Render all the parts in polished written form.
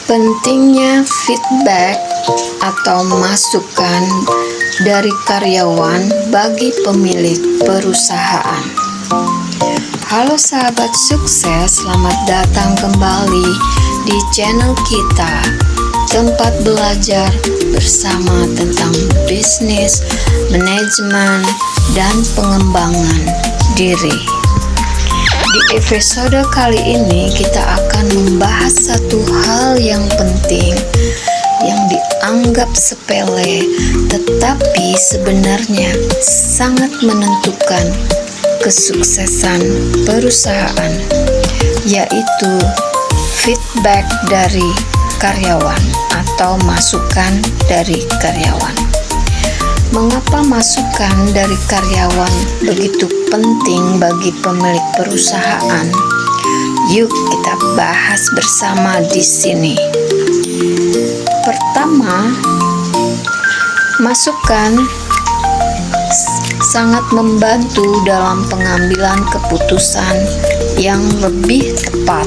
Pentingnya feedback atau masukan dari karyawan bagi pemilik perusahaan. Halo sahabat sukses, selamat datang kembali di channel kita, tempat belajar bersama tentang bisnis, manajemen, dan pengembangan diri. Di episode kali ini kita akan membahas satu hal yang penting yang dianggap sepele tetapi sebenarnya sangat menentukan kesuksesan perusahaan, yaitu feedback dari karyawan atau masukan dari karyawan. Mengapa masukan dari karyawan begitu penting bagi pemilik perusahaan? Yuk kita bahas bersama di sini. Pertama, masukan sangat membantu dalam pengambilan keputusan yang lebih tepat.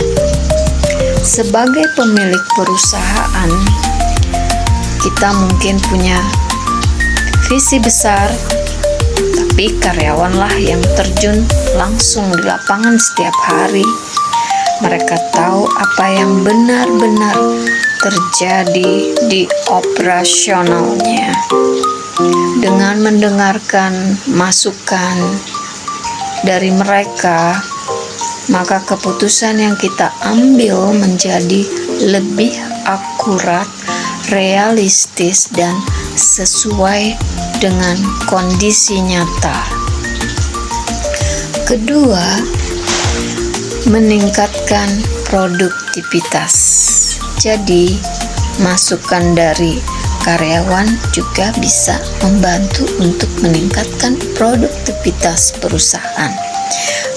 Sebagai pemilik perusahaan, kita mungkin punya visi besar, tapi karyawanlah yang terjun langsung di lapangan setiap hari. Mereka tahu apa yang benar-benar terjadi di operasionalnya. Dengan mendengarkan masukan dari mereka, maka keputusan yang kita ambil menjadi lebih akurat, realistis, dan sesuai dengan kondisi nyata. Kedua, meningkatkan produktivitas. Jadi, masukan dari karyawan juga bisa membantu untuk meningkatkan produktivitas perusahaan.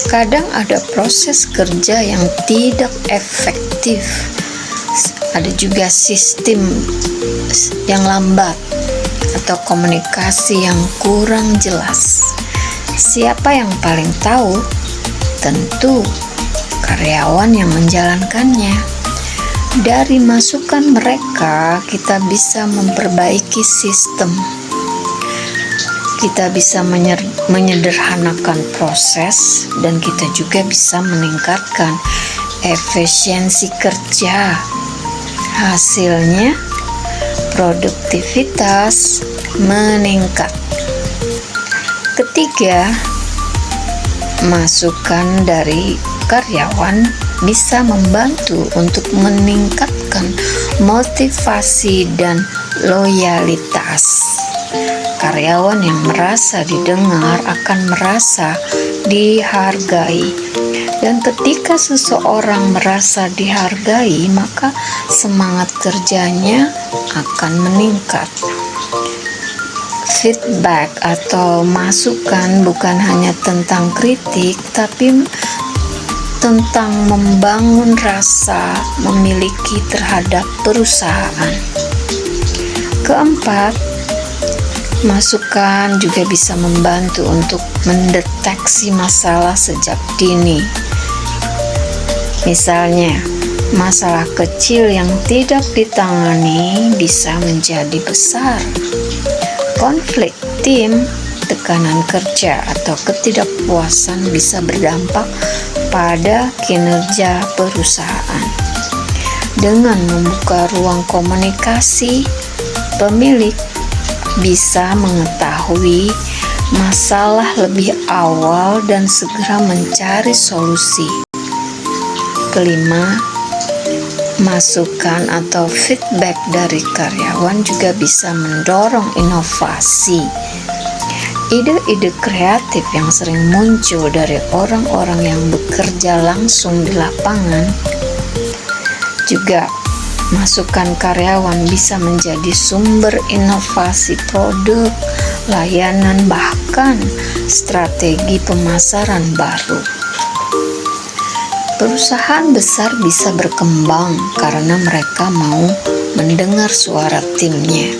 Kadang ada proses kerja yang tidak efektif, ada juga sistem yang lambat atau komunikasi yang kurang jelas. Siapa yang paling tahu? Tentu karyawan yang menjalankannya. Dari masukan mereka, kita bisa memperbaiki sistem. Kita bisa menyederhanakan proses, dan kita juga bisa meningkatkan efisiensi kerja. Hasilnya, produktivitas meningkat. Ketiga, masukan dari karyawan bisa membantu untuk meningkatkan motivasi dan loyalitas. Karyawan yang merasa didengar akan merasa dihargai. Dan ketika seseorang merasa dihargai, maka semangat kerjanya akan meningkat. Feedback atau masukan bukan hanya tentang kritik, tapi tentang membangun rasa memiliki terhadap perusahaan. Keempat, masukan juga bisa membantu untuk mendeteksi masalah sejak dini. Misalnya, masalah kecil yang tidak ditangani bisa menjadi besar. Konflik tim, tekanan kerja, atau ketidakpuasan bisa berdampak pada kinerja perusahaan. Dengan membuka ruang komunikasi, pemilik bisa mengetahui masalah lebih awal dan segera mencari solusi. Kelima, masukan atau feedback dari karyawan juga bisa mendorong inovasi. Ide-ide kreatif yang sering muncul dari orang-orang yang bekerja langsung di lapangan. Juga masukan karyawan bisa menjadi sumber inovasi produk, layanan, bahkan strategi pemasaran baru. Perusahaan besar bisa berkembang karena mereka mau mendengar suara timnya.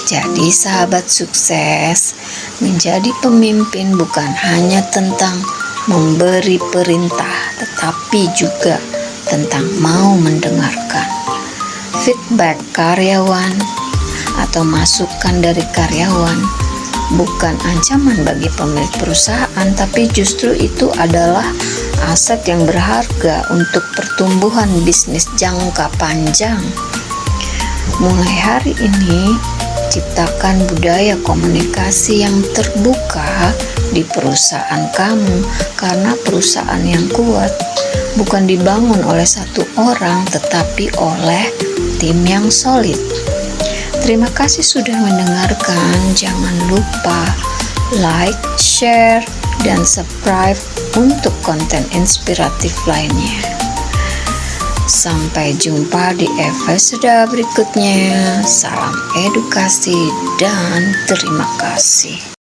Jadi sahabat sukses, menjadi pemimpin bukan hanya tentang memberi perintah, tetapi juga tentang mau mendengarkan. feedback karyawan atau masukan dari karyawan bukan ancaman bagi pemilik perusahaan, tapi justru itu adalah aset yang berharga untuk pertumbuhan bisnis jangka panjang. Mulai hari ini, ciptakan budaya komunikasi yang terbuka di perusahaan kamu, karena perusahaan yang kuat bukan dibangun oleh satu orang, tetapi oleh tim yang solid. Terima kasih sudah mendengarkan. Jangan lupa like, share, dan subscribe untuk konten inspiratif lainnya. Sampai jumpa di episode berikutnya. Salam edukasi dan terima kasih.